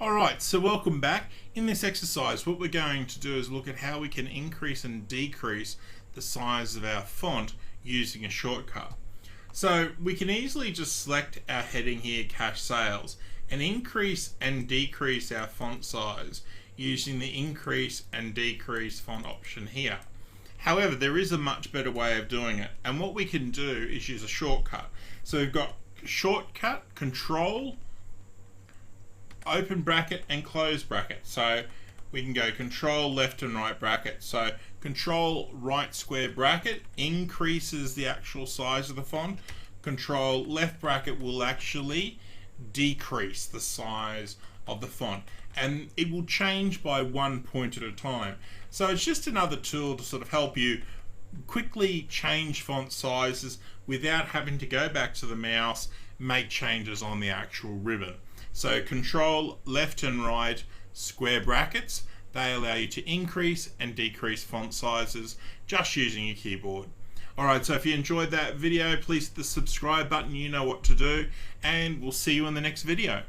Alright, so welcome back. In this exercise, what we're going to do is look at how we can increase and decrease the size of our font using a shortcut. So we can easily just select our heading here, cash sales, and increase and decrease our font size using the increase and decrease font option here. However, there is a much better way of doing it, and what we can do is use a shortcut. So we've got shortcut, control, open bracket and close bracket. So we can go control left and right bracket. So control right square bracket increases the actual size of the font. Control left bracket will actually decrease the size of the font, and it will change by 1 point at a time. So it's just another tool to sort of help you quickly change font sizes without having to go back to the mouse, make changes on the actual ribbon. So control left and right square brackets, they allow you to increase and decrease font sizes just using your keyboard. Alright, so if you enjoyed that video, please hit the subscribe button, you know what to do, and we'll see you in the next video.